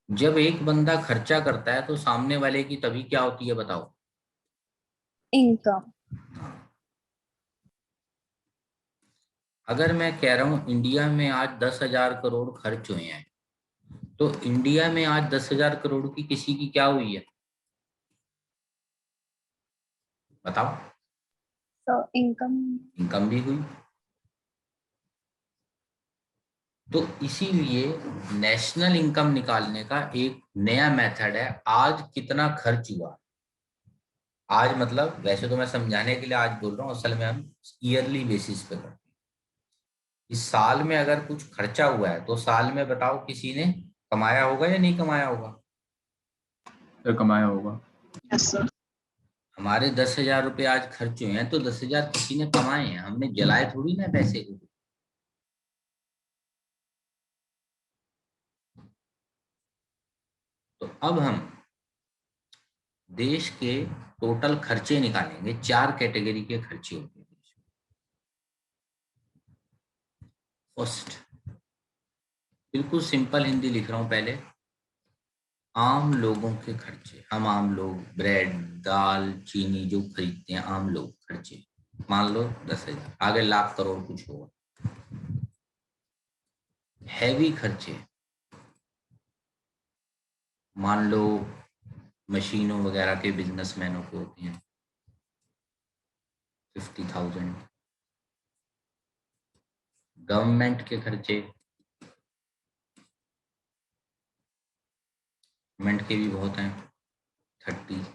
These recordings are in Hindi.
जब एक बंदा खर्चा करता है तो सामने वाले की तभी क्या होती है बताओ। इनकम। अगर मैं कह रहा हूं इंडिया में आज 10,000 करोड़ खर्च हुए हैं, तो इंडिया में आज 10,000 करोड़ की किसी की क्या हुई है बताओ। तो इनकम। इनकम भी हुई। तो इसीलिए नेशनल इनकम निकालने का एक नया मेथड है। आज कितना खर्च हुआ। आज मतलब वैसे तो मैं समझाने के लिए आज बोल रहा हूँ, असल में हम ईयरली बेसिस पे करते हैं। इस साल में अगर कुछ खर्चा हुआ है तो साल में बताओ किसी ने कमाया होगा या नहीं कमाया होगा। तो कमाया होगा। Yes sir. हमारे 10,000 रुपये आज खर्च हुए हैं तो 10,000 किसी ने कमाए हैं, हमने जलाए थोड़ी ना पैसे को। तो अब हम देश के टोटल खर्चे निकालेंगे। 4 कैटेगरी के खर्चे होते हैं देश में। फर्स्ट, बिल्कुल सिंपल हिंदी लिख रहा हूं पहले, आम लोगों के खर्चे। हम आम लोग ब्रेड दाल चीनी जो खरीदते हैं, आम लोग खर्चे मान लो 10,000, आगे लाख करोड़ कुछ होगा। हैवी खर्चे मान लो मशीनों वगैरह के बिजनेसमैनों के होते हैं 50,000। गवर्नमेंट के खर्चे, गवर्नमेंट के भी बहुत हैं 30।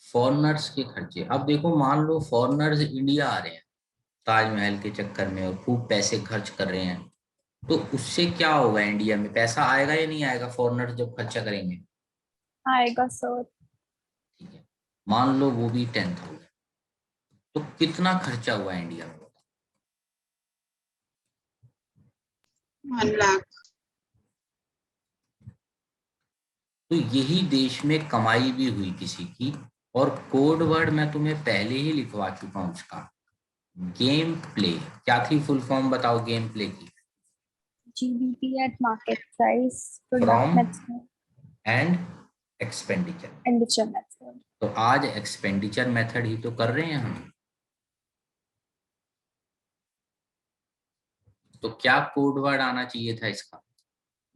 फॉरेनर्स के खर्चे, अब देखो मान लो फॉरेनर्स इंडिया आ रहे हैं ताजमहल के चक्कर में और खूब पैसे खर्च कर रहे हैं, तो उससे क्या होगा, इंडिया में पैसा आएगा या नहीं आएगा फॉरेनर्स जब खर्चा करेंगे। आएगा सर। ठीक है, मान लो वो भी 10,000, तो कितना खर्चा हुआ इंडिया में। 1 लाख। तो यही देश में कमाई भी हुई किसी की। और कोड वर्ड मैं तुम्हें पहले ही लिखवा चुका हूं उसका, गेम प्ले। क्या थी फुल फॉर्म बताओ गेम प्ले की। GDP at market price, product from method, and expenditure. expenditure method. तो आज एक्सपेंडिचर मेथड ही तो कर रहे हैं हम। तो क्या कोड वर्ड आना चाहिए था इसका,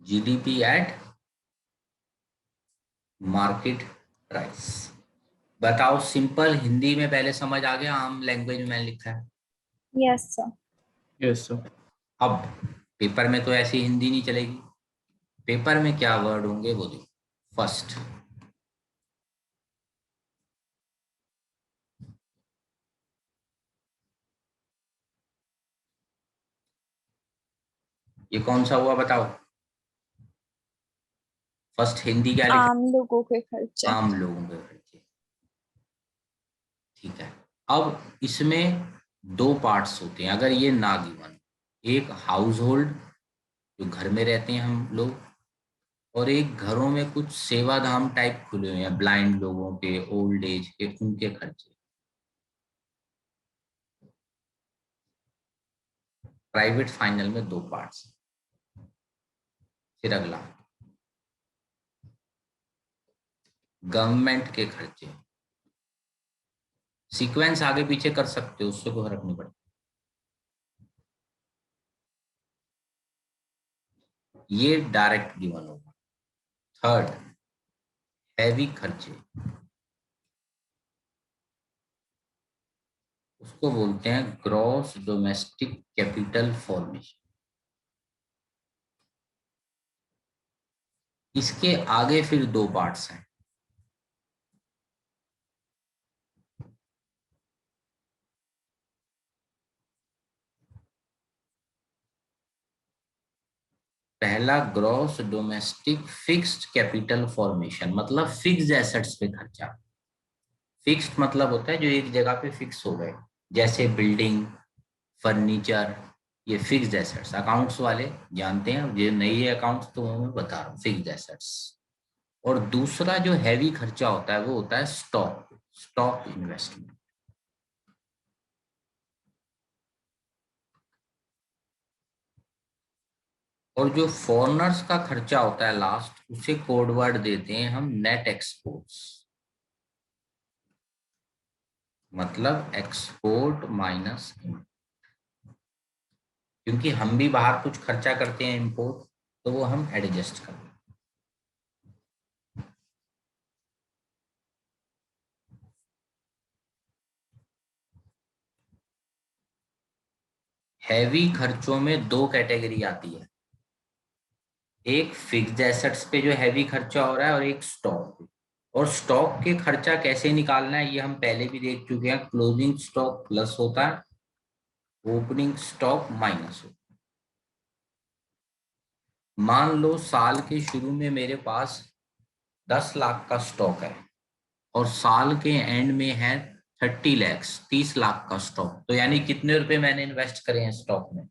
जीडीपी एट मार्केट प्राइस। बताओ सिंपल हिंदी में पहले समझ आ गया, आम लैंग्वेज में लिखा है। Yes sir. Yes sir. अब पेपर में तो ऐसी हिंदी नहीं चलेगी, पेपर में क्या वर्ड होंगे वो देखो। फर्स्ट, ये कौन सा हुआ बताओ। फर्स्ट हिंदी क्या लिखा आम लोगों के है, खर्चे। आम लोगों के खर्चे। ठीक है, अब इसमें दो पार्ट्स होते हैं अगर ये ना गिवन। एक हाउस होल्ड जो घर में रहते हैं हम लोग, और एक घरों में कुछ सेवाधाम टाइप खुले हुए हैं ब्लाइंड लोगों के, ओल्ड एज के, उनके खर्चे। प्राइवेट फाइनल में दो पार्ट्स। फिर अगला, गवर्नमेंट के खर्चे। सीक्वेंस आगे पीछे कर सकते हो, उससे कोई फर्क नहीं पड़ता। ये डायरेक्ट गिवन होगा। थर्ड, हैवी खर्चे, उसको बोलते हैं ग्रॉस डोमेस्टिक कैपिटल फॉर्मेशन। इसके आगे फिर दो पार्ट्स हैं। पहला, gross domestic fixed capital formation, मतलब फिक्स्ड एसेट्स पे खर्चा। फिक्स्ड मतलब होता है जो एक जगह पे फिक्स हो गए, जैसे बिल्डिंग, फर्नीचर, ये फिक्स्ड एसेट्स। अकाउंट्स वाले जानते हैं, ये नहीं है अकाउंट्स तो मैं बता रहा हूँ फिक्स्ड एसेट्स। और दूसरा जो हैवी खर्चा होता है वो होता है स्टॉक, स्टॉक इन्वेस्टमेंट। और जो फॉरेनर्स का खर्चा होता है लास्ट, उसे कोड वर्ड देते हैं हम नेट एक्सपोर्ट्स, मतलब एक्सपोर्ट माइनस, क्योंकि हम भी बाहर कुछ खर्चा करते हैं इंपोर्ट, तो वो हम एडजस्ट करते हैं। हैवी खर्चों में दो कैटेगरी आती है, एक फिक्स्ड एसेट्स पे जो हैवी खर्चा हो रहा है और एक स्टॉक पे। और स्टॉक के खर्चा कैसे निकालना है ये हम पहले भी देख चुके हैं। क्लोजिंग स्टॉक प्लस होता है, ओपनिंग स्टॉक माइनस होता है। मान लो साल के शुरू में मेरे पास 10 लाख का स्टॉक है और साल के एंड में है 30 लैक्स, 30 लाख का स्टॉक, तो यानी कितने रुपए मैंने इन्वेस्ट करे हैं स्टॉक में?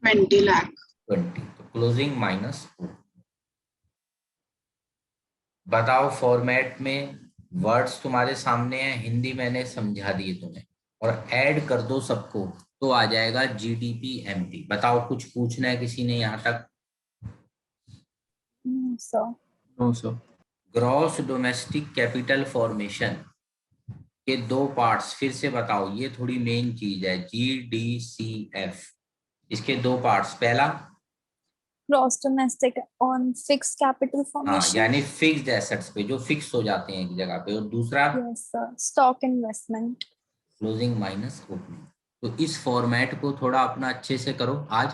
20 लाख। 20। तो क्लोजिंग माइनस। बताओ फॉर्मेट में वर्ड्स तुम्हारे सामने हैं, हिंदी मैंने समझा दिए तुम्हें, और ऐड कर दो सबको तो आ जाएगा जीडीपी एमपी। बताओ कुछ पूछना है किसी ने यहाँ तक? No, sir. No sir. Gross domestic capital formation के दो पार्ट्स फिर से बताओ, ये थोड़ी मेन चीज है। जीडीसीएफ, इसके दो पार्ट्स, पहला Gross domestic on fixed capital हाँ formation. यानी फिक्स्ड एसेट्स पे जो फिक्स हो जाते हैं एक जगह पे, और दूसरा Yes, sir. Stock investment. Closing minus opening. तो इस फॉर्मेट को थोड़ा अपना अच्छे से करो आज,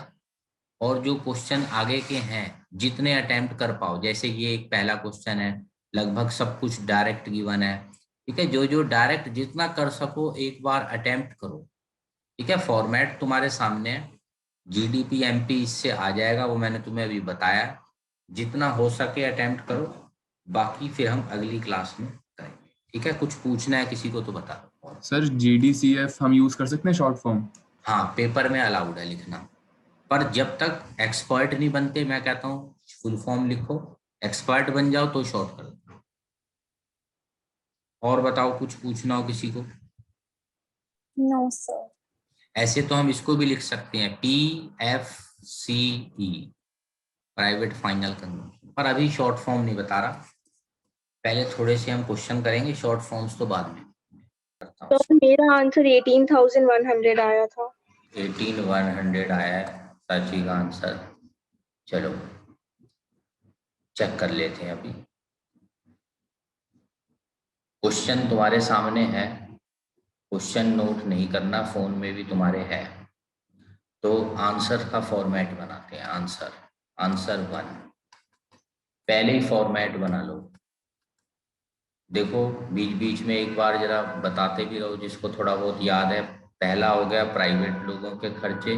और जो क्वेश्चन आगे के हैं जितने अटेम्प्ट कर पाओ, जैसे ये एक पहला क्वेश्चन है, लगभग सब कुछ डायरेक्ट गिवन है, ठीक है। जो जो डायरेक्ट जितना कर सको एक बार अटेम्प्ट करो, ठीक है। फॉर्मेट तुम्हारे सामने है, जीडीपी एमपी इससे आ जाएगा, वो मैंने तुम्हें अभी बताया। जितना हो सके अटेम्प्ट करो, बाकी फिर हम अगली क्लास में करेंगे, ठीक है। कुछ पूछना है किसी को तो बता दो। सर GDCF हम यूज कर सकते हैं शॉर्ट फॉर्म? हाँ, पेपर में अलाउड है लिखना, पर जब तक एक्सपर्ट नहीं बनते, मैं कहता हूँ फुल फॉर्म लिखो, एक्सपर्ट बन जाओ तो शॉर्ट कर दो। और बताओ कुछ पूछना हो किसी को? No, sir. ऐसे तो हम इसको भी लिख सकते हैं PFCE, प्राइवेट फाइनल कंक्लूजन, पर अभी शॉर्ट फॉर्म नहीं बता रहा। पहले थोड़े से हम क्वेश्चन करेंगे, शॉर्ट फॉर्म्स तो बाद में करता हूँ। तो मेरा आंसर 18,100 आया था। 18,100 आया है साची का आंसर। चलो चेक कर लेते हैं अभी। क्वेश्चन तुम्हारे सामने है, क्वेश्चन नोट नहीं करना, फोन में भी तुम्हारे है। तो आंसर का फॉर्मेट बनाते हैं। आंसर 1 पहले ही फॉर्मेट बना लो। देखो बीच बीच में एक बार जरा बताते भी रहो जिसको थोड़ा बहुत याद है। पहला हो गया प्राइवेट लोगों के खर्चे,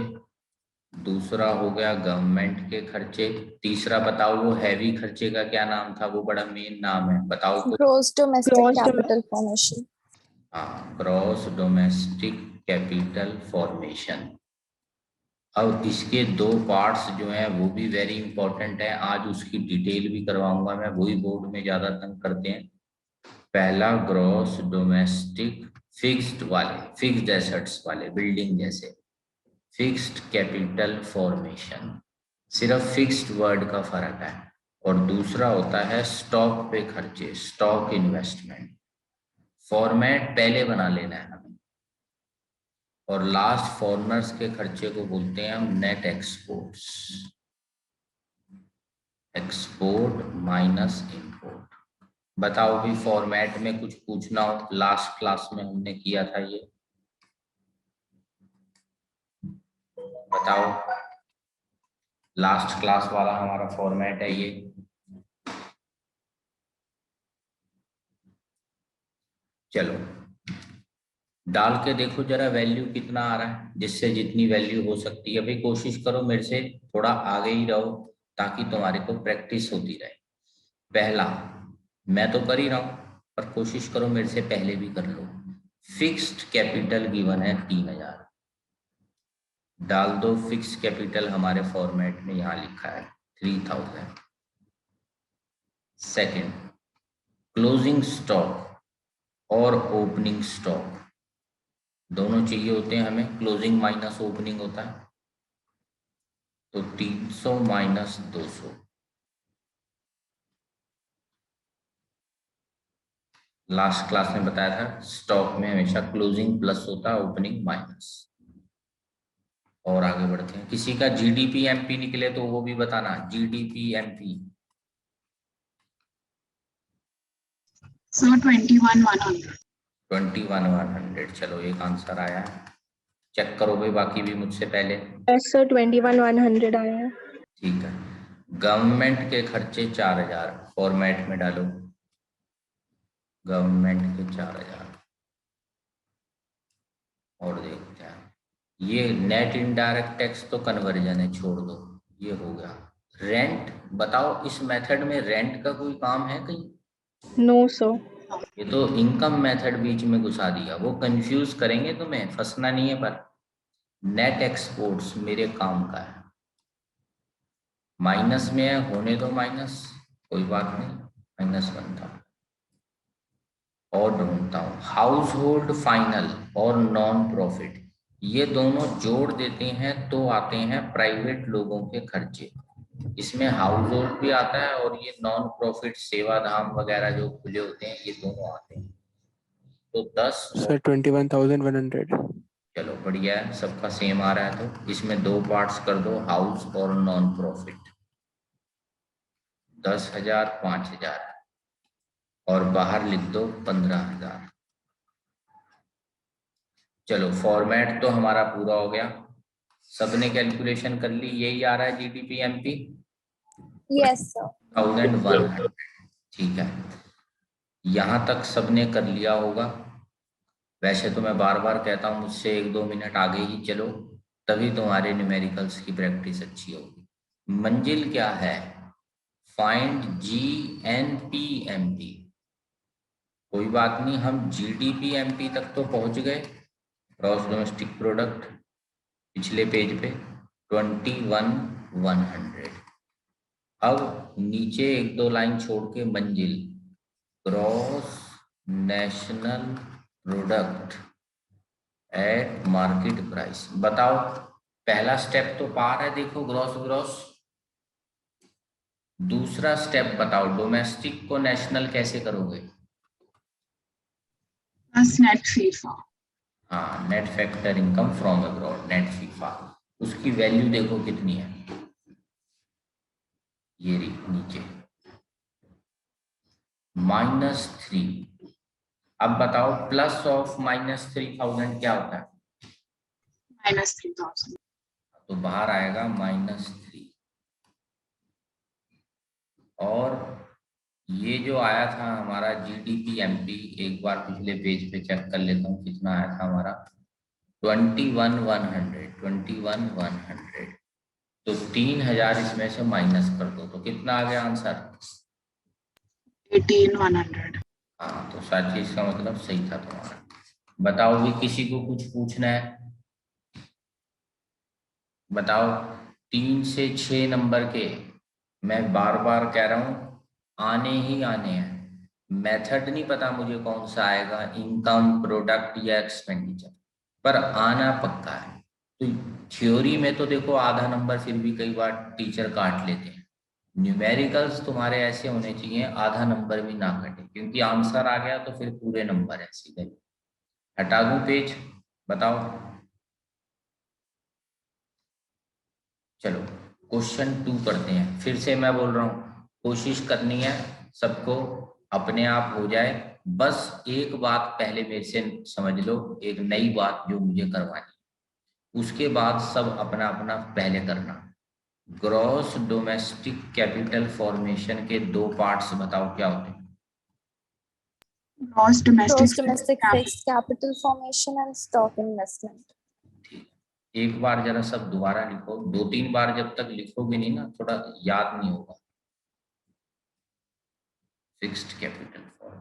दूसरा हो गया गवर्नमेंट के खर्चे, तीसरा बताओ वो हैवी खर्चे का क्या नाम था, वो बड़ा मेन नाम है, बताओ कुछ। Gross domestic Gross capital formation. हाँ, ग्रॉस डोमेस्टिक कैपिटल फॉर्मेशन। अब इसके दो पार्ट्स जो हैं वो भी वेरी इंपॉर्टेंट है, आज उसकी डिटेल भी करवाऊंगा मैं, वही बोर्ड में ज्यादा तंग करते हैं। पहला ग्रॉस डोमेस्टिक फिक्स्ड वाले, फिक्स्ड एसेट्स वाले, बिल्डिंग जैसे, फिक्स्ड कैपिटल फॉर्मेशन, सिर्फ फिक्स्ड वर्ड का फर्क है। और दूसरा होता है स्टॉक पे खर्चे, स्टॉक इन्वेस्टमेंट। फॉर्मेट पहले बना लेना है हमें। और लास्ट फॉरेनर्स के खर्चे को बोलते हैं हम net exports, export minus import. बताओ भी फॉर्मेट में कुछ पूछना हो, लास्ट क्लास में हमने किया था ये, बताओ। लास्ट क्लास वाला हमारा फॉर्मेट है ये। चलो डाल के देखो जरा वैल्यू कितना आ रहा है, जिससे जितनी वैल्यू हो सकती है। भाई कोशिश करो मेरे से थोड़ा आगे ही रहो ताकि तुम्हारे को प्रैक्टिस होती रहे। पहला मैं तो कर ही रहा हूं, पर कोशिश करो मेरे से पहले भी कर लो। फिक्स्ड कैपिटल गिवन है 3,000, डाल दो फिक्स्ड कैपिटल, हमारे फॉर्मेट में यहां लिखा है 3,000। सेकंड, क्लोजिंग स्टॉक और ओपनिंग स्टॉक दोनों चाहिए होते हैं हमें, क्लोजिंग माइनस ओपनिंग होता है। तो 300 माइनस 200, लास्ट क्लास में बताया था स्टॉक में हमेशा क्लोजिंग प्लस होता है, ओपनिंग माइनस। और आगे बढ़ते हैं, किसी का जीडीपी एमपी निकले तो वो भी बताना, जीडीपी एमपी। So 21,100. 21,100, चलो एक आंसर आया है, चेक करो भाई बाकी भी मुझसे पहले। Yes sir, 21,100 आया है। ठीक है, गवर्नमेंट के खर्चे 4,000, फॉर्मेट में डालो गवर्नमेंट के 4,000। और देखते हैं, ये नेट इनडायरेक्ट टैक्स तो कन्वर्जन है, छोड़ दो, ये हो गया। रेंट बताओ, इस मेथड में रेंट का कोई काम है कहीं? No sir. ये तो इनकम मेथड बीच में घुसा दिया, वो कंफ्यूज करेंगे तुम्हें, फंसना नहीं है। पर नेट एक्सपोर्ट्स मेरे काम का है, माइनस में है, होने दो माइनस, कोई बात नहीं, -1 था। और ढूंढता हूँ हाउस होल्ड फाइनल और नॉन प्रॉफिट, ये दोनों जोड़ देते हैं तो आते हैं प्राइवेट लोगों के खर्चे। इसमें हाउस होल्ड भी आता है और ये नॉन प्रॉफिट सेवाधाम वगैरह जो खुले होते हैं, ये दोनों आते हैं। तो 10 सर 21,100। चलो बढ़िया है, सबका सेम आ रहा है। तो इसमें दो पार्ट्स कर दो, हाउस और नॉन प्रॉफिट। 10,000 5,000 और बाहर लिख दो 15,000। चलो फॉर्मेट तो हमारा पूरा हो गया, सबने कैलकुलेशन कर ली, यही आ रहा है जीडीपी एमपी। Yes, sir. 1,100, ठीक है, यहां तक सबने कर लिया होगा। वैसे तो मैं बार बार कहता हूं मुझसे 1-2 मिनट आगे ही चलो, तभी तुम्हारे न्यूमेरिकल्स की प्रैक्टिस अच्छी होगी। मंजिल क्या है? Find GNP-MP। कोई बात नहीं, हम GDP-MP तक तो पहुंच गए, ग्रॉस डोमेस्टिक प्रोडक्ट, पिछले पेज पे 21,100। अब नीचे 1-2 लाइन छोड़ के मंजिल, gross national product at market price. बताओ, पहला स्टेप तो पार है, देखो ग्रॉस ग्रॉस। दूसरा स्टेप बताओ, डोमेस्टिक को नेशनल कैसे करोगे? Plus net FIFA. हाँ, net factor income from abroad, net FIFA, उसकी वैल्यू देखो कितनी है, ये रही नीचे -3। अब बताओ प्लस ऑफ -3,000 क्या होता है? -3,000. तो बाहर आएगा -3। और ये जो आया था हमारा जीडीपी एमपी, एक बार पिछले पेज पे चेक कर लेता हूँ कितना आया था हमारा, 21,100। तो 3,000 इसमें से माइनस कर दो तो कितना आ गया आंसर? 18,100. हाँ, तो साची इसका मतलब सही था तुम्हारा। बताओ भी, किसी को कुछ पूछना है? बताओ, 3 से 6 नंबर के, मैं बार बार कह रहा हूं आने ही आने हैं। मेथड नहीं पता मुझे कौन सा आएगा, इनकम, प्रोडक्ट या एक्सपेंडिचर, पर आना पक्का है। तो थ्योरी में तो देखो आधा नंबर फिर भी कई बार टीचर काट लेते हैं, न्यूमेरिकल्स तुम्हारे ऐसे होने चाहिए आधा नंबर भी ना कटे, क्योंकि आंसर आ गया तो फिर पूरे नंबर है सीधे। हटा दूं पेज? बताओ। चलो क्वेश्चन 2 करते हैं, फिर से मैं बोल रहा हूँ कोशिश करनी है सबको अपने आप हो जाए, बस एक बात पहले मेरे से समझ लो, एक नई बात जो मुझे करवानी, उसके बाद सब अपना अपना पहले करना। ग्रॉस डोमेस्टिक कैपिटल फॉर्मेशन के 2 पार्ट्स बताओ क्या होते हैं? Gross domestic Gross domestic fixed capital formation and stock investment. एक बार जरा सब दोबारा लिखो, 2-3 बार जब तक लिखोगे नहीं ना, थोड़ा याद नहीं होगा। फिक्स्ड कैपिटल फॉर्म,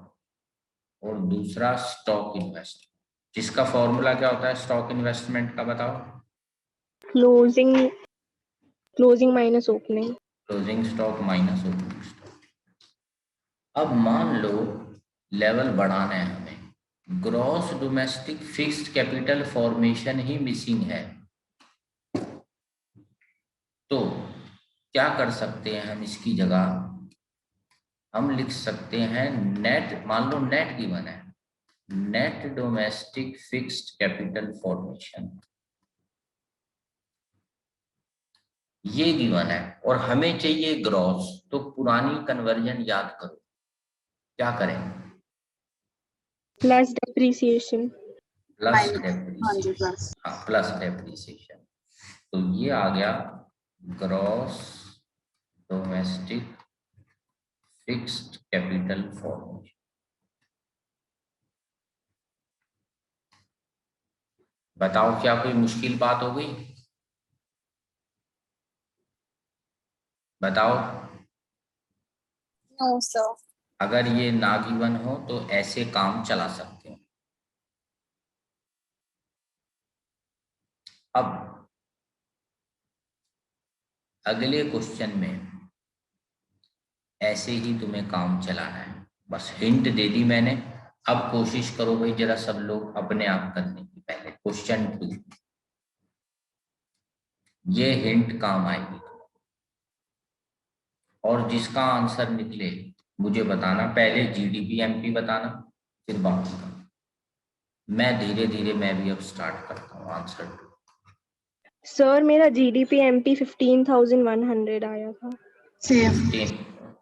और दूसरा स्टॉक इन्वेस्टमेंट, जिसका फॉर्मूला क्या होता है स्टॉक इन्वेस्टमेंट का? बताओ। Closing minus opening. Closing stock minus opening stock. अब मान लो लेवल बढ़ाना है हमें, gross domestic fixed capital formation ही मिसिंग है, तो क्या कर सकते हैं हम इसकी जगह, हम लिख सकते हैं नेट, मान लो नेट गिवन है, net domestic fixed capital formation, ये गिवन है और हमें चाहिए ग्रॉस। तो पुरानी कन्वर्जन याद करो, क्या करें? Plus depreciation. प्लस हाँ जी, डेप्रिसिएशन, प्लस। हाँ प्लस डेप्रिसिएशन। तो ये आ गया gross domestic fixed capital formation. बताओ क्या कोई मुश्किल बात हो गई? बताओ। No, sir. अगर ये ना गिवन हो तो ऐसे काम चला सकते हैं। अब अगले क्वेश्चन में ऐसे ही तुम्हें काम चलाना है, बस हिंट दे दी मैंने। अब कोशिश करो भाई जरा सब लोग अपने आप करने की। पहले क्वेश्चन 2, ये हिंट काम आएगी और जिसका आंसर निकले मुझे बताना। पहले जीडीपी एमपी बताना, फिर बाकी का। मैं धीरे धीरे मैं भी अब स्टार्ट करता हूँ आंसर 2। सर मेरा जीडीपी एमपी 15,100 आया था। सेम।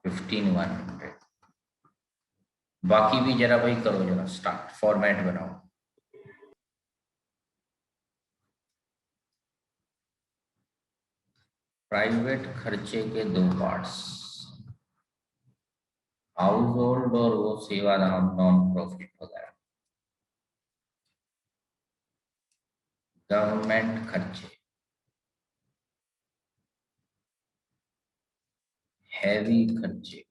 15,100। बाकी भी जरा भाई करो, जरा स्टार्ट, फॉर्मेट बनाओ। प्राइवेट खर्चे के 2 पार्ट्स, हाउस होल्ड और वो सेवादान नॉन प्रॉफिट वगैरह। गवर्नमेंट खर्चे, हैवी खर्चे,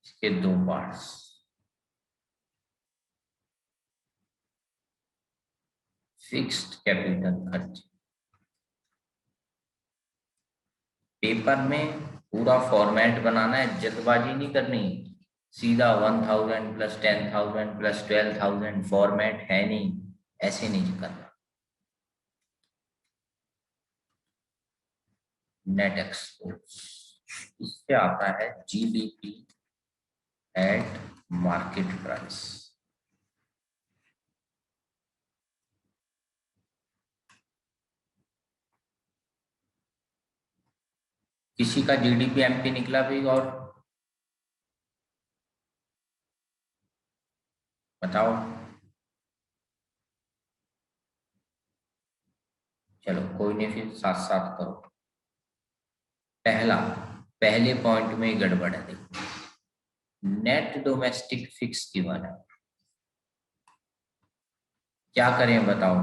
इसके 2 पार्ट्स, फिक्स्ड कैपिटल खर्चे। पेपर में पूरा फॉर्मेट बनाना है, जल्दबाजी नहीं करनी। सीधा 1,000 प्लस 10,000 प्लस 12,000, फॉर्मेट है नहीं, ऐसे नहीं करना। नेट एक्सपोर्ट्स, इससे आता है जीडीपी एट मार्केट प्राइस। किसी का जीडीपी एमपी निकला भी? और बताओ। चलो कोई नहीं, फिर साथ साथ करो। पहले पॉइंट में गड़बड़ है, देखो। नेट डोमेस्टिक फिक्स गिवन है, क्या करें बताओ?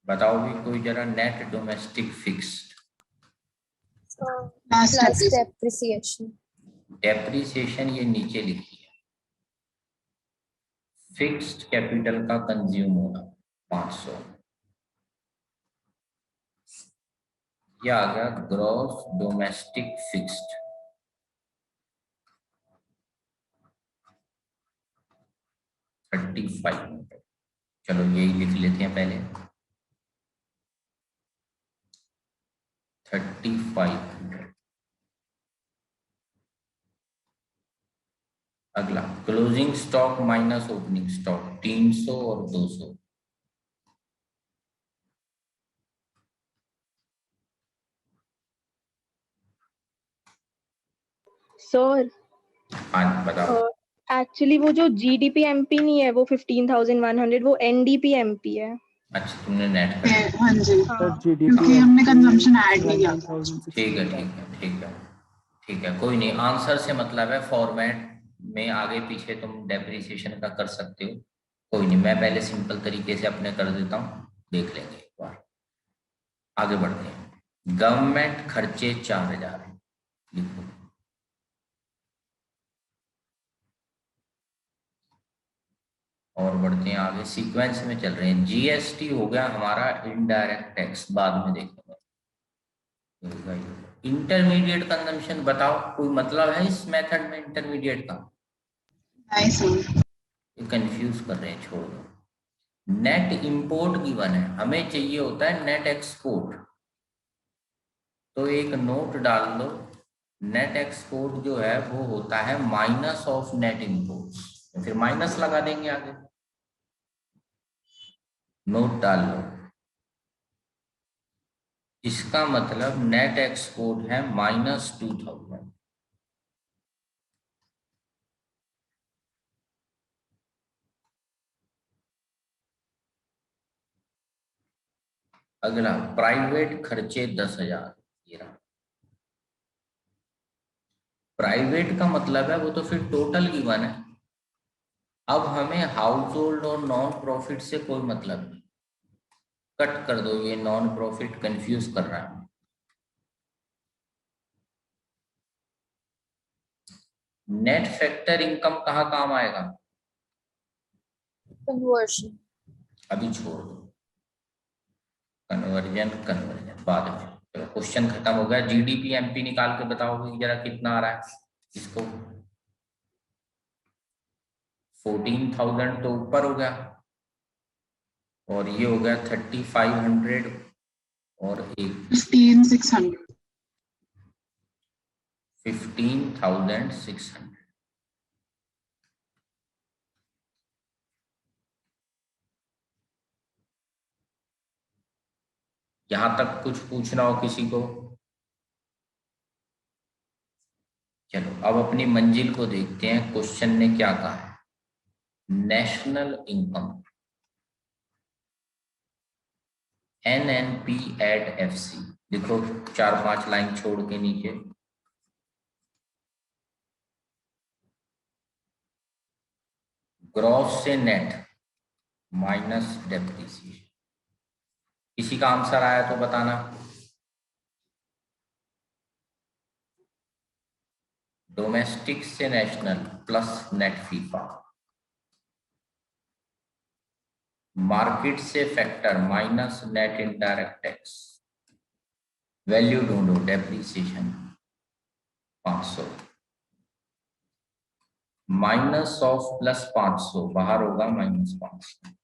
बताओ भी कोई जरा, net domestic fixed. So Plus plus depreciation. depreciation. Depreciation ये नीचे लिखी है। फिक्स्ड कैपिटल का कंज्यूम होना 500, यह आ गया ग्रॉस डोमेस्टिक फिक्स्ड। $3,500। चलो यही लिख लेते हैं पहले, 3,500। अगला closing stock minus opening stock, 300 और 200। सर हाँ बताओ। एक्चुअली वो जो जीडीपी एमपी नहीं है वो 15,100, वो एनडीपी एमपी है। अच्छा तुमने नेट कर दिया। हाँ जी, सर जीडीपी क्योंकि हमने कंजम्पशन ऐड नहीं किया। ठीक है ठीक है ठीक है ठीक है, कोई नहीं। आंसर से मतलब है, फॉर्मेट में आगे पीछे तुम डेप्रिसिएशन का कर सकते हो, कोई नहीं। मैं पहले सिंपल तरीके से अपने कर देता हूँ, देख लेंगे एक बार। आगे बढ़ते हैं। गवर्नमेंट खर्चे 4,000 है, लिखो। और बढ़ते हैं आगे, सीक्वेंस में चल रहे हैं। जीएसटी हो गया हमारा इनडायरेक्ट टैक्स, बाद में देखेंगे। इंटरमीडिएट कंजम्पशन बताओ, कोई मतलब है इस मेथड में इंटरमीडिएट का? नहीं सर। ये कंफ्यूज कर रहे हैं, छोड़ दो। नेट इंपोर्ट गिवन है, हमें चाहिए होता है नेट एक्सपोर्ट। तो एक नोट डाल दो, नेट एक्सपोर्ट जो है वो होता है माइनस ऑफ नेट इंपोर्ट, तो फिर माइनस लगा देंगे आगे। नोट डाल लो, इसका मतलब नेट एक्सपोर्ट है -2000। अगला प्राइवेट खर्चे 10,000। ये रहा, प्राइवेट का मतलब है वो तो फिर टोटल गिवन है। अब हमें हाउस होल्ड और नॉन प्रॉफिट से कोई मतलब नहीं, कट कर दो, ये नॉन प्रॉफिट कंफ्यूज कर रहा है। नेट फैक्टर इनकम कहाँ काम आएगा? कन्वर्शन। अभी छोड़ दो, कन्वर्जन बाद में। चलो क्वेश्चन खत्म हो गया। जीडीपी एमपी निकाल के बताओगे जरा कितना आ रहा है इसको? 14,000 तो ऊपर हो गया, और ये हो गया 3,500 और एक 15,600। 15,600। यहां तक कुछ पूछना हो किसी को? चलो अब अपनी मंजिल को देखते हैं, क्वेश्चन ने क्या कहा है। National income NNP at FC, देखो 4-5 लाइन छोड़ के नीचे, ग्रॉस से नेट माइनस डेप्रिसिएशन। किसी का आंसर आया तो बताना। डोमेस्टिक से national plus net FIFA, market से factor minus net indirect tax, value ढूंढो डेप्रिसिएशन 500, माइनस ऑफ प्लस 500 बाहर होगा -500।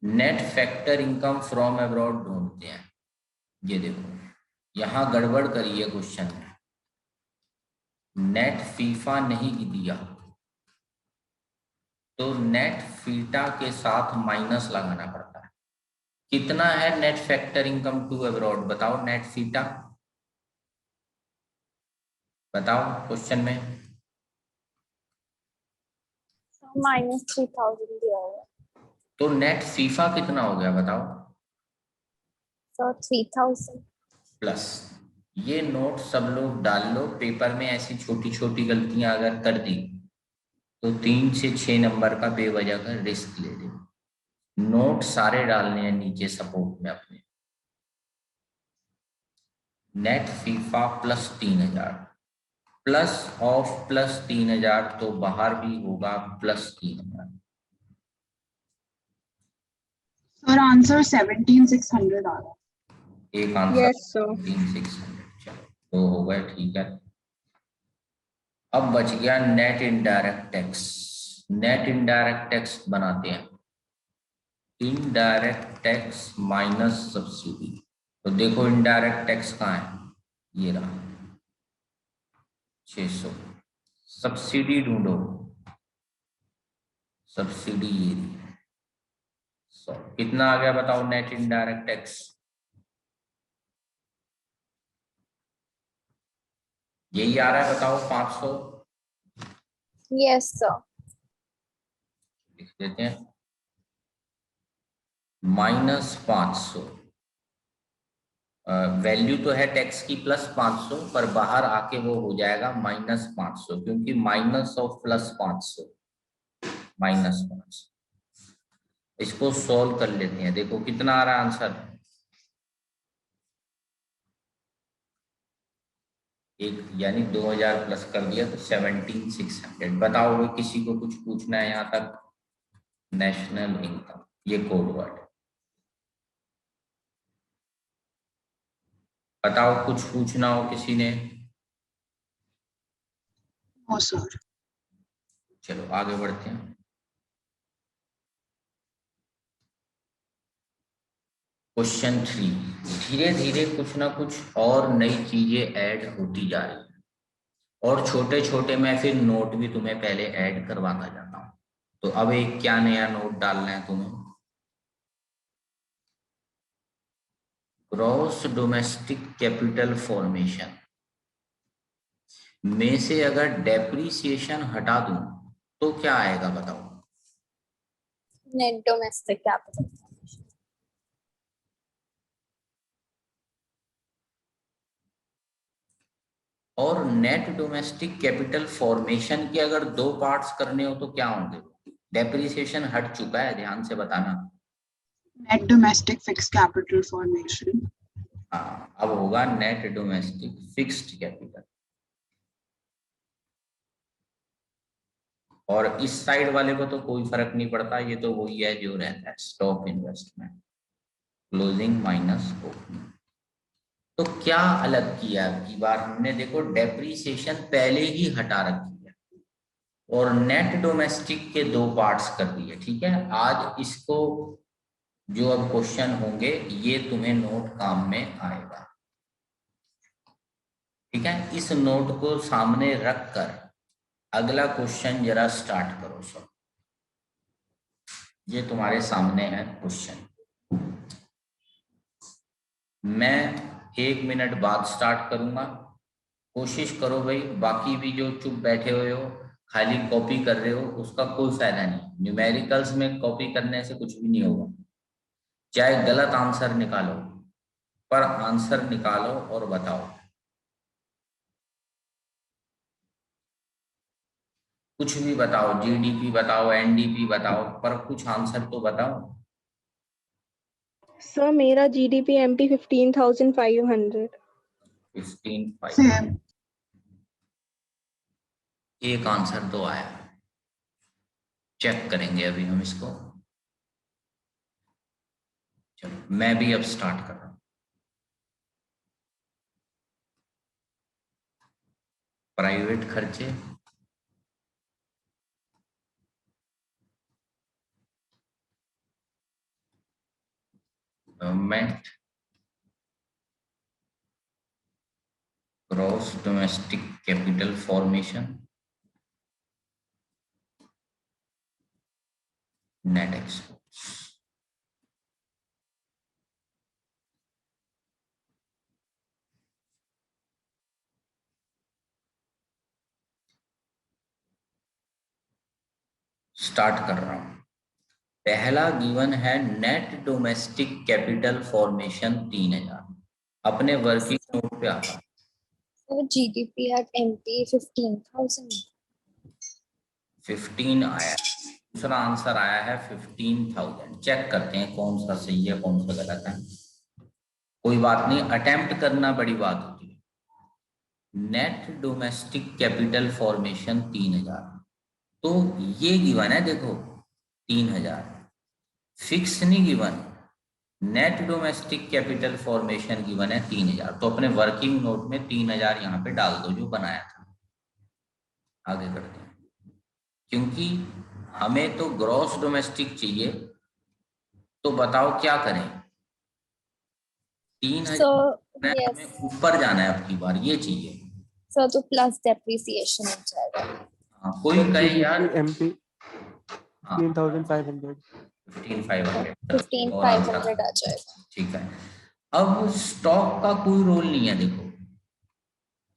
Net factor income from abroad ढूंढते हैं। ये देखो यहां गड़बड़ करी है क्वेश्चन में, नेट फीफा नहीं दिया तो नेट फीटा के साथ माइनस लगाना पड़ता है। कितना है net factor income to abroad? बताओ नेट फीटा बताओ क्वेश्चन में। -3,000 दिया हुआ है। तो नेट फीफा कितना हो गया बताओ? So 3,000। प्लस ये नोट सब लोग डाल लो, पेपर में ऐसी छोटी छोटी गलतियां अगर कर दी तो 3 से 6 नंबर का बेवजह का रिस्क ले ले। नोट सारे डालने हैं नीचे सपोर्ट में अपने। Net FIFA plus 3,000, plus of plus 3,000 तो बाहर भी होगा प्लस 3,000। सर आंसर 17,600 आ रहा है। एक आंसर Yes, sir. 17,600। चलो तो हो गए, ठीक है। अब बच गया net indirect tax. Net indirect tax बनाते हैं, इनडायरेक्ट टैक्स माइनस सब्सिडी। तो देखो इनडायरेक्ट टैक्स कहाँ है, ये रहा 600। सब्सिडी ढूंढो, सब्सिडी ये रही 100। कितना आ गया बताओ नेट इनडायरेक्ट टैक्स? यही आ रहा है बताओ 500। Yes sir। लिख देते हैं -500। वैल्यू तो है टैक्स की +500, पर बाहर आके वो हो जाएगा -500, क्योंकि माइनस ऑफ +500 -500। इसको सॉल्व कर लेते हैं, देखो कितना आ रहा है आंसर। एक यानी 2,000 प्लस कर दिया तो 17,600। बताओ वो किसी को कुछ पूछना है यहाँ तक? नेशनल इनकम, ये कोड वर्ड। बताओ, कुछ पूछना हो किसी ने? No, sir. चलो आगे बढ़ते हैं। क्वेश्चन 3, धीरे धीरे कुछ ना कुछ और नई चीजें ऐड होती जा रही है, और छोटे छोटे मैं फिर नोट भी तुम्हें पहले ऐड करवाता जाता हूँ। तो अब एक क्या नया नोट डालना है तुम्हें? ग्रॉस डोमेस्टिक कैपिटल फॉर्मेशन में से अगर डेप्रिसिएशन हटा दूं तो क्या आएगा बताओ? Net domestic capital. और नेट डोमेस्टिक कैपिटल फॉर्मेशन के अगर दो पार्ट्स करने हो तो क्या होंगे? डेप्रिसिएशन हट चुका है, ध्यान से बताना। Net domestic fixed capital formation. हाँ, अब होगा नेट डोमेस्टिक फिक्स्ड कैपिटल। और इस साइड वाले को तो कोई फर्क नहीं पड़ता, ये तो वही है जो रहता है, stock investment, closing minus opening. तो क्या अलग किया अब की बार हमने? देखो, डेप्रिसिएशन पहले ही हटा रखी है और नेट डोमेस्टिक के दो पार्ट्स कर दिए। ठीक है, आज इसको जो अब क्वेश्चन होंगे ये तुम्हें नोट काम में आएगा। ठीक है, इस नोट को सामने रखकर अगला क्वेश्चन जरा स्टार्ट करो सब। ये तुम्हारे सामने है क्वेश्चन। मैं 1 मिनट बाद स्टार्ट करूंगा। कोशिश करो भाई, बाकी भी जो चुप बैठे हुए हो, खाली कॉपी कर रहे हो, उसका कोई फायदा नहीं। न्यूमेरिकल्स में कॉपी करने से कुछ भी नहीं होगा। चाहे गलत आंसर निकालो, पर आंसर निकालो और बताओ। कुछ भी बताओ, जीडीपी बताओ, एनडीपी बताओ, पर कुछ आंसर तो बताओ। सर मेरा जीडीपी एमपी 15,500। 15,500। Same. एक आंसर तो आया, चेक करेंगे अभी हम इसको। चलो मैं भी अब स्टार्ट कर रहा हूं। प्राइवेट खर्चे, government, gross domestic capital formation, net exports. Start कर रहा हूं। पहला गिवन है नेट डोमेस्टिक कैपिटल फॉर्मेशन 3,000। अपने वर्किंग नोट पे आता। So GDP at MP 15,000. 15 आया। दूसरा आंसर आया है 15,000। चेक करते हैं कौन सा सही है कौन सा गलत है। कोई बात नहीं, अटेम्प्ट करना बड़ी बात होती है। नेट डोमेस्टिक कैपिटल फॉर्मेशन 3,000, तो ये गिवन है देखो 3,000, फिक्स नहीं given. Net domestic capital formation given है 3,000, तो अपने वर्किंग नोट में 3,000 यहाँ पे डाल दो जो बनाया था। आगे करते हैं, क्योंकि हमें तो ग्रॉस डोमेस्टिक चाहिए, तो बताओ क्या करें? 3,000 So yes. हमें ऊपर जाना है अब की बार, ये चाहिए। So तो plus depreciation हो जाएगा। हाँ, कोई कहे यार। एमपी 15,500। 15,500 15,500 आ जाएगा। ठीक है। अब स्टॉक का कोई रोल नहीं है, देखो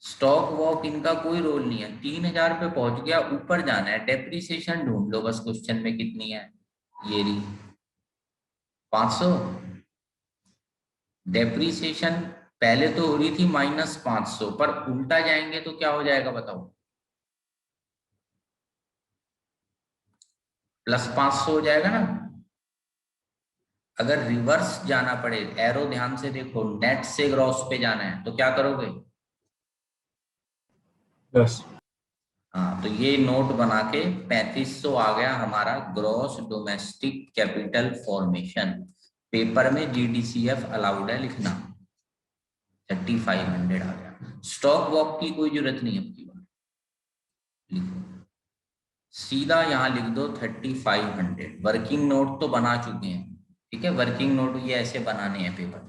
स्टॉक वॉक इनका कोई रोल नहीं है। 3,000 पे पहुंच गया, ऊपर जाना है, डेप्रिसिएशन ढूंढ लो बस। क्वेश्चन में कितनी है? ये रही 500। डेप्रिसिएशन पहले तो हो रही थी -500, पर उल्टा जाएंगे तो क्या हो जाएगा बताओ? +500 हो जाएगा ना। अगर रिवर्स जाना पड़े, एरो ध्यान से देखो, नेट से ग्रॉस पे जाना है तो क्या करोगे? प्लस। हाँ, तो ये नोट बना के 3500 आ गया हमारा gross domestic capital formation. Paper में जीडीसीएफ अलाउड है लिखना। 3500 आ गया। स्टॉक वॉक की कोई जरूरत नहीं है आपकी बात, लिखो सीधा यहाँ लिख दो 3500। वर्किंग नोट तो बना चुके हैं, ठीक है, वर्किंग नोट ये ऐसे बनाने हैं पेपर।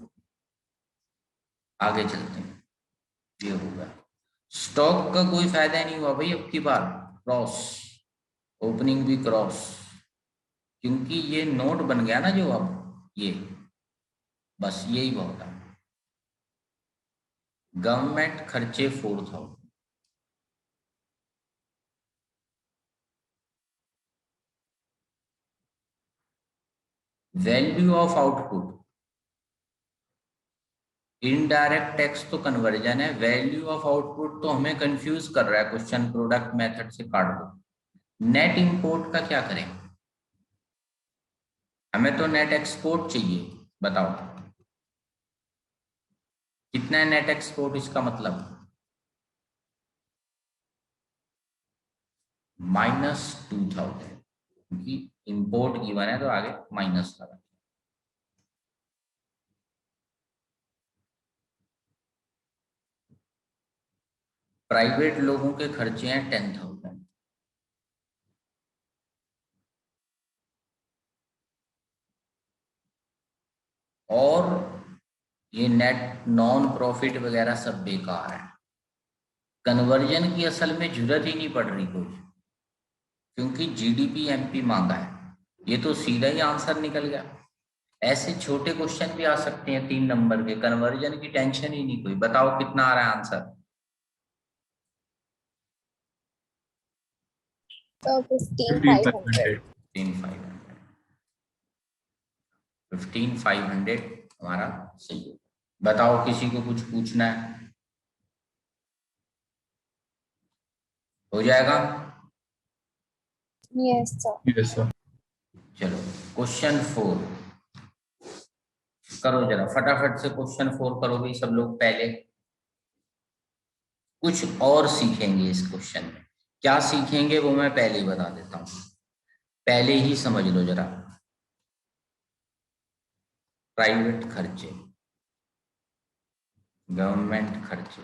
आगे चलते हैं, ये होगा स्टॉक का कोई फायदा नहीं हुआ भाई अब की बार, क्रॉस ओपनिंग भी क्रॉस, क्योंकि ये नोट बन गया ना जो अब ये, बस यही बहुत है। गवर्नमेंट खर्चे 4000, value of output, indirect tax तो कन्वर्जन है, वैल्यू ऑफ आउटपुट तो हमें कंफ्यूज कर रहा है क्वेश्चन, प्रोडक्ट मेथड से काट दो। नेट इंपोर्ट का क्या करें, हमें तो नेट एक्सपोर्ट चाहिए, बताओ कितना है नेट एक्सपोर्ट, इसका मतलब -2000, क्योंकि इंपोर्ट गिवन है तो आगे माइनस लगा। प्राइवेट लोगों के खर्चे हैं 10,000, और ये नेट नॉन प्रॉफिट वगैरह सब बेकार है, कन्वर्जन की असल में जरूरत ही नहीं पड़ रही कोई, क्योंकि जीडीपी एमपी मांगा है, ये तो सीधा ही आंसर निकल गया। ऐसे छोटे क्वेश्चन भी आ सकते हैं 3 नंबर के, कन्वर्जन की टेंशन ही नहीं कोई। बताओ कितना आ रहा है आंसर, So 15,500. 15,500 15,500 हमारा सही है। बताओ किसी को कुछ पूछना है, हो जाएगा। Yes, sir. yes sir चलो क्वेश्चन 4 करो जरा फटाफट से, क्वेश्चन 4 करो भाई सब लोग। पहले कुछ और सीखेंगे इस क्वेश्चन में, क्या सीखेंगे वो मैं पहले ही बता देता हूँ, पहले ही समझ लो जरा। प्राइवेट खर्चे, गवर्नमेंट खर्चे,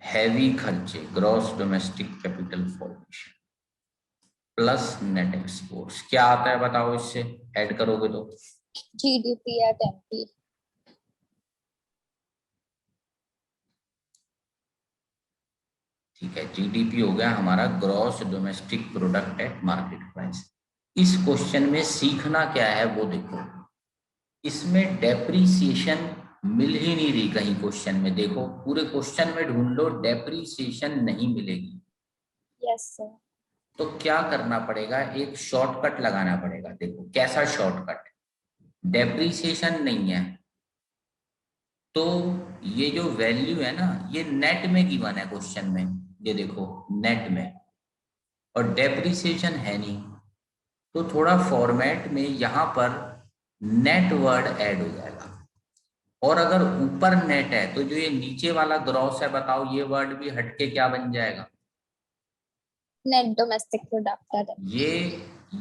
हैवी खर्चे, gross domestic capital formation, plus net exports, क्या आता है बताओ, इससे ऐड करोगे तो GDP at MP. ठीक है। जीडीपी हो गया हमारा gross domestic product at market price. इस क्वेश्चन में सीखना क्या है वो देखो, इसमें डेप्रीसिएशन मिल ही नहीं रही कहीं क्वेश्चन में, देखो पूरे क्वेश्चन में ढूंढ लो डेप्रीसिएशन नहीं मिलेगी। Yes, sir. तो क्या करना पड़ेगा, एक शॉर्टकट लगाना पड़ेगा। देखो कैसा शॉर्टकट, डेप्रीसिएशन नहीं है तो ये जो वैल्यू है ना ये नेट में गिवन है क्वेश्चन में, ये देखो नेट में, और डेप्रीसिएशन है नहीं, तो थोड़ा फॉर्मेट में यहाँ पर नेट वर्ड ऐड हो जाएगा। और अगर ऊपर नेट है तो जो ये नीचे वाला ग्रॉस है बताओ ये वर्ड भी हटके क्या बन जाएगा, Net domestic product at MP.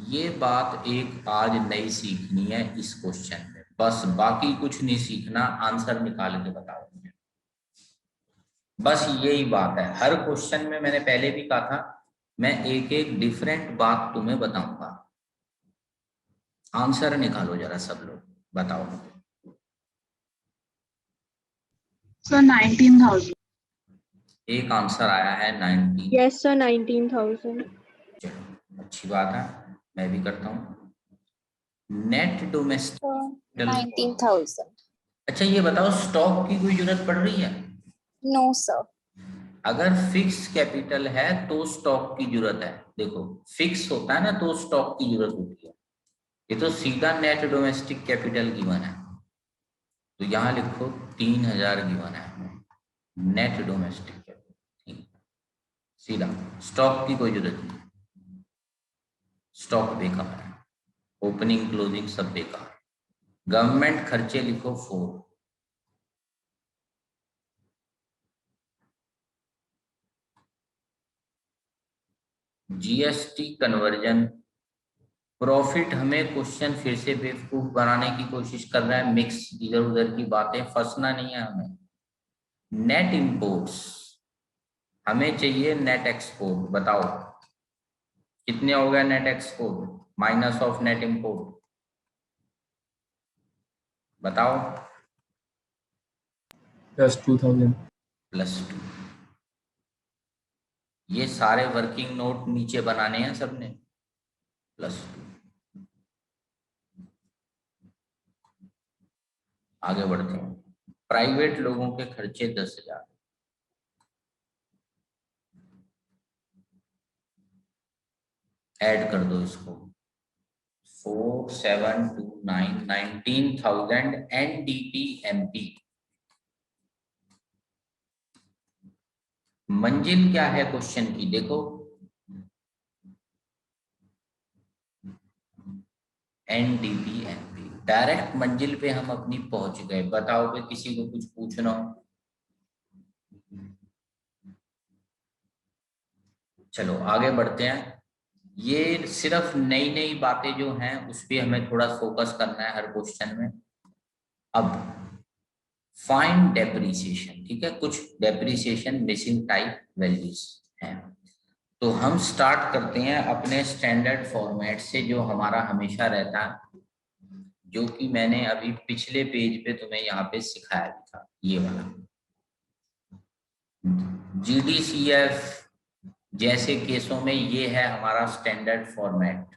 ये बात एक आज नई सीखनी है इस क्वेश्चन में, बस बाकी कुछ नहीं सीखना, आंसर निकाल के बताओ मुझे, बस यही बात है। हर क्वेश्चन में मैंने पहले भी कहा था मैं एक एक डिफरेंट बात तुम्हें बताऊंगा, आंसर निकालो जरा सब लोग, बताओ मुझे। So 19,000. एक आंसर आया है 19। Yes, sir, 19,000. चलो अच्छी बात है, मैं भी करता हूँ। Net domestic, So 19,000. अच्छा ये बताओ स्टॉक की कोई जरूरत पड़ रही है, No, sir. अगर फिक्स कैपिटल है तो स्टॉक की जरूरत है, देखो फिक्स होता है ना तो स्टॉक की जरूरत होती है, ये तो सीधा नेट डोमेस्टिक कैपिटल गिवन है, तो यहाँ लिखो 3,000 गिवन है नेट डोमेस्टिक कैपिटल, सीधा स्टॉक की कोई जरूरत नहीं, स्टॉक बेकार है, ओपनिंग क्लोजिंग सब बेकार। गवर्नमेंट खर्चे लिखो 4, जीएसटी कन्वर्जन प्रॉफिट हमें क्वेश्चन फिर से बेवकूफ बनाने की कोशिश कर रहा है, मिक्स इधर उधर की बातें, फंसना नहीं है हमें। नेट इंपोर्ट्स हमें चाहिए, नेट एक्सपोर्ट बताओ कितने हो गया net export minus of net import, बताओ। +2000. +2। ये सारे वर्किंग नोट नीचे बनाने हैं सबने, +2। आगे बढ़ते हैं। प्राइवेट लोगों के खर्चे 10,000, ऐड कर दो इसको, 4, 7, 2, 9, 19,000 NDPMP। मंजिल क्या है क्वेश्चन की देखो, NDPMP। डायरेक्ट मंजिल पे हम अपनी पहुंच गए। बताओ कि किसी को कुछ पूछना हो? चलो आगे बढ़ते हैं। ये सिर्फ नई नई बातें जो हैं उस पे हमें थोड़ा फोकस करना है हर क्वेश्चन में। अब फाइंड डेप्रिसिएशन, ठीक है, कुछ डेप्रिसिएशन मिसिंग टाइप वैल्यूज हैं। तो हम स्टार्ट करते हैं अपने स्टैंडर्ड फॉर्मेट से जो हमारा हमेशा रहता है, जो कि मैंने अभी पिछले पेज पे तुम्हें यहाँ पे सिखाया भी था, ये वाला GDCF जैसे केसों में ये है हमारा स्टैंडर्ड फॉर्मेट,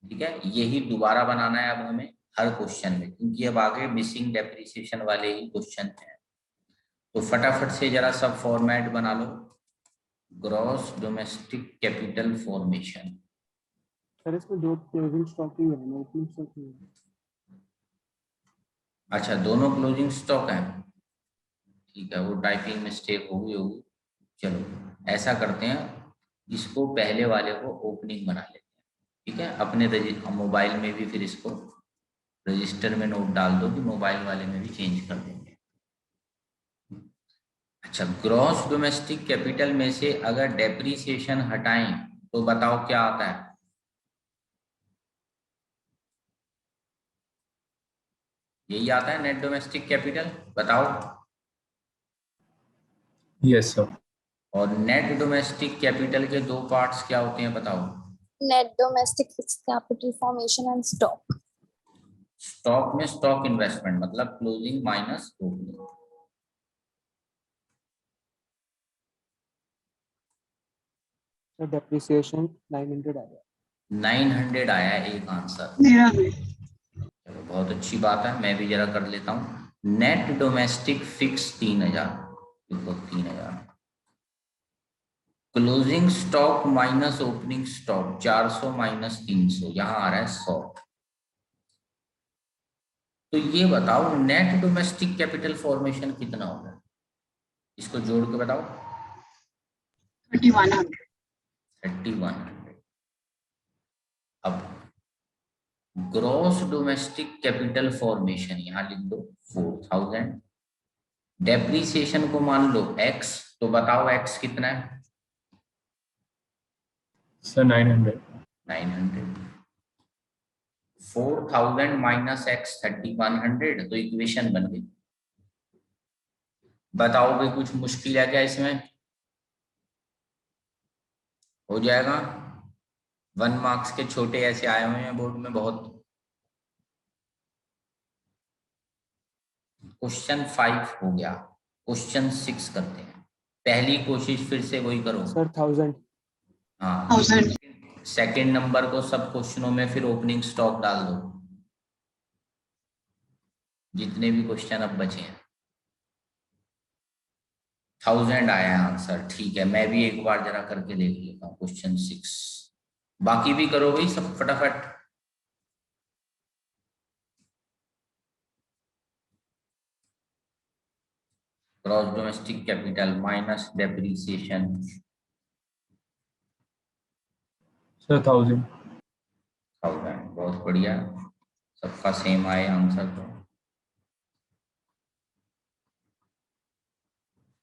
ठीक है। यही दोबारा बनाना है अब हमें हर क्वेश्चन में, क्योंकि अब आगे मिसिंग डेप्रिसिएशन वाले ही क्वेश्चन हैं। तो फटाफट से जरा सब फॉर्मेट बना लो। Gross domestic capital formation, sir इसमें दो क्लोजिंग स्टॉक ही है ना, ओपनिंग स्टॉक नहीं है। अच्छा दोनों क्लोजिंग स्टॉक है, ठीक है, वो टाइपिंग मिस्टेक होगी। चलो ऐसा करते हैं, इसको पहले वाले को ओपनिंग बना लेते हैं, ठीक है। अपने मोबाइल में भी फिर इसको रजिस्टर में नोट डाल दो कि मोबाइल वाले में भी चेंज कर देंगे। अच्छा, ग्रॉस डोमेस्टिक कैपिटल में से अगर डेप्रिसिएशन हटाएं तो बताओ क्या आता है? यही आता है नेट डोमेस्टिक कैपिटल, बताओ। Yes, sir. और नेट डोमेस्टिक कैपिटल के दो पार्ट्स क्या होते हैं बताओ? Net domestic fixed capital formation and stock. Stock में स्टॉक इन्वेस्टमेंट मतलब closing minus opening. Sir depreciation 900 आ गया। 900 आया है एक आंसर। मेरा भी। चलो बहुत अच्छी बात है, मैं भी जरा कर लेता हूँ। नेट डोमेस्टिक फिक्स 3,000, देखो 3,000। Closing stock minus opening stock 400 minus 300, यहाँ आ रहा है 100। तो ये बताओ नेट डोमेस्टिक कैपिटल फॉर्मेशन कितना होगा, इसको जोड़ के बताओ। 3,100। 3,100। अब ग्रॉस डोमेस्टिक कैपिटल फॉर्मेशन यहाँ लिख दो 4,000। डेप्रिसिएशन को मान लो x, तो बताओ x कितना है? Sir, 900. 900। 4,000 माइनस x 3,100, तो इक्वेशन बन गई। बताओ भाई कुछ मुश्किल है क्या इसमें? हो जाएगा। 1 मार्क्स के छोटे ऐसे आए हुए हैं बोर्ड में बहुत। क्वेश्चन 5 हो गया, क्वेश्चन 6 करते हैं। पहली कोशिश फिर से वही करो सर 1000। हाँ। 1000। सेकंड नंबर को सब क्वेश्चनों में फिर ओपनिंग स्टॉक डाल दो, जितने भी क्वेश्चन अब बचे हैं। 1000 आया है आंसर, ठीक है। मैं भी एक बार जरा करके देख लेता हूँ क्वेश्चन 6। बाकी भी करो भाई सब फटाफट। Gross domestic capital minus depreciation, Sir, 1000. 1000। बहुत बढ़िया, सबका सेम आए आंसर। तो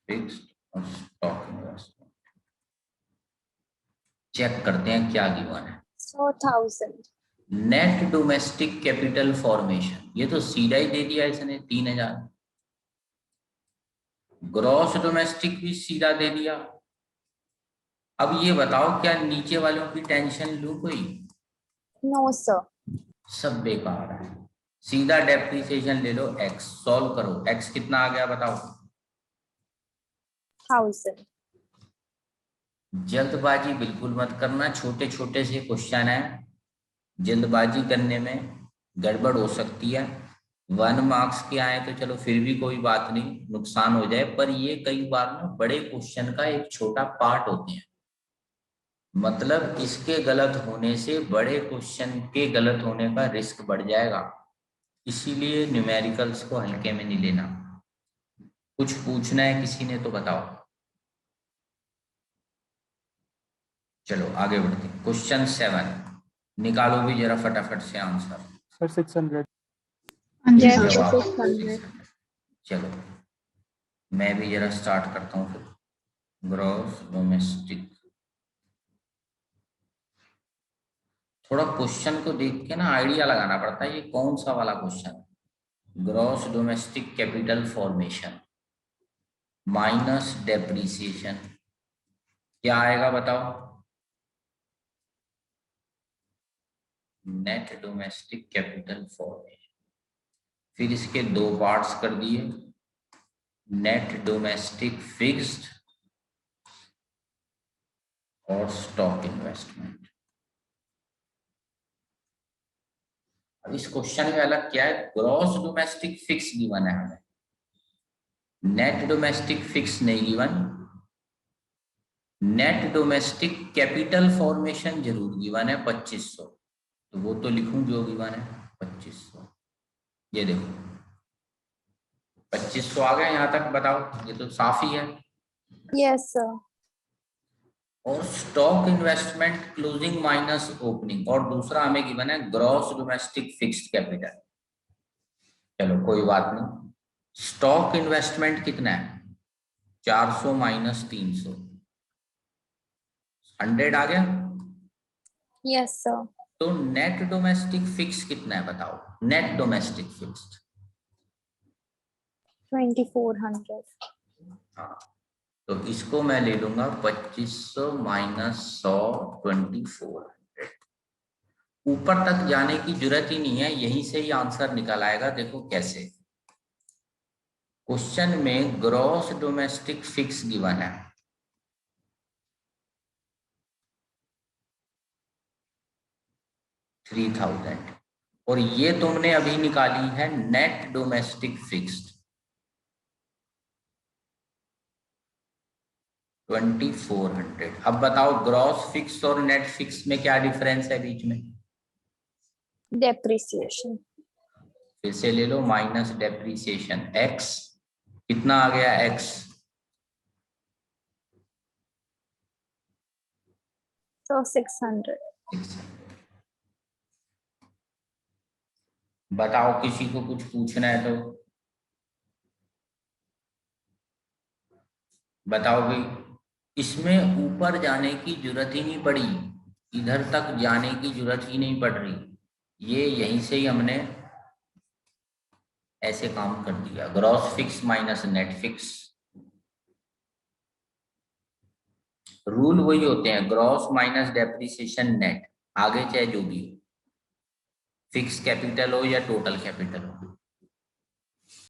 फिक्स्ड और स्टॉक इन्वेस्टमेंट चेक करते हैं क्या गिवन है। 4,000. नेट डोमेस्टिक कैपिटल फॉर्मेशन, ये तो सीधा ही दे दिया इसने 3000। ग्रॉस डोमेस्टिक भी सीधा दे दिया। अब ये बताओ क्या नीचे वालों की टेंशन लूं कोई? No sir. सब बेकार है। सीधा डेप्रिसिएशन ले लो, एक्स सॉल्व करो, एक्स कितना आ गया बताओ? 1000। जल्दबाजी बिल्कुल मत करना, छोटे छोटे से क्वेश्चन है, जल्दबाजी करने में गड़बड़ हो सकती है। 1 मार्क्स के आए तो चलो फिर भी कोई बात नहीं, नुकसान हो जाए, पर ये कई बार ना बड़े क्वेश्चन का एक छोटा पार्ट होते हैं, मतलब इसके गलत होने से बड़े क्वेश्चन के गलत होने का रिस्क बढ़ जाएगा, इसीलिए न्यूमेरिकल्स को हल्के में नहीं लेना। कुछ पूछना है किसी ने तो बताओ। चलो आगे बढ़ते हैं। क्वेश्चन 7 निकालो भी जरा फटाफट से आंसर। सर 600। हाँ जी Yes, सर। sir. जवाब 600. चलो मैं भी जरा स्टार्ट करता हूँ फिर। ग्रॉस डोमेस्टिक, थोड़ा क्वेश्चन को देख के ना आइडिया लगाना पड़ता है ये कौन सा वाला क्वेश्चन है। Gross domestic capital formation minus depreciation क्या आएगा बताओ? नेट डोमेस्टिक कैपिटल फॉर्मेशन, फिर इसके 2 पार्ट्स कर दिए, नेट डोमेस्टिक फिक्स्ड और स्टॉक इन्वेस्टमेंट। अब इस क्वेश्चन में अलग क्या है, ग्रॉस डोमेस्टिक फिक्स गिवन है हमें, नेट डोमेस्टिक फिक्स नहीं given. Net domestic capital formation जरूर गिवन है 2500, तो वो तो लिखूं जो गिवन है 2500। ये देखो 2500 आ गया यहाँ तक, बताओ ये तो साफ ही है। Yes sir. और stock investment closing minus opening, और दूसरा हमें गिवन है ग्रॉस डोमेस्टिक फिक्स्ड कैपिटल। चलो कोई बात नहीं, स्टॉक इन्वेस्टमेंट कितना है 400 माइनस 300, 100 आ गया। Yes sir. तो नेट डोमेस्टिक फिक्स कितना है बताओ? Net domestic fixed 2400। हाँ, तो इसको मैं ले लूंगा 2500 माइनस 100 2400। ऊपर तक जाने की जरूरत ही नहीं है, यहीं से ही आंसर निकल आएगा। देखो कैसे, क्वेश्चन में ग्रॉस डोमेस्टिक फिक्स गिवन है, $3000, और ये तुमने अभी निकाली है नेट डोमेस्टिक फिक्स्ड 2400। अब बताओ ग्रॉस फिक्स और नेट फिक्स में क्या डिफरेंस है बीच में? डेप्रिसिएशन। फिर से ले लो, माइनस डेप्रिसिएशन, एक्स कितना आ गया एक्स? So 600। बताओ किसी को कुछ पूछना है तो बताओ भाई। इसमें ऊपर जाने की जरूरत ही नहीं पड़ी, इधर तक जाने की जरूरत ही नहीं पड़ रही, ये यहीं से ही हमने ऐसे काम कर दिया, gross fix minus net fix. Rule वही होते हैं, ग्रॉस माइनस डेप्रिसिएशन नेट, आगे चाहे जो भी हो, फिक्स कैपिटल हो या टोटल कैपिटल हो।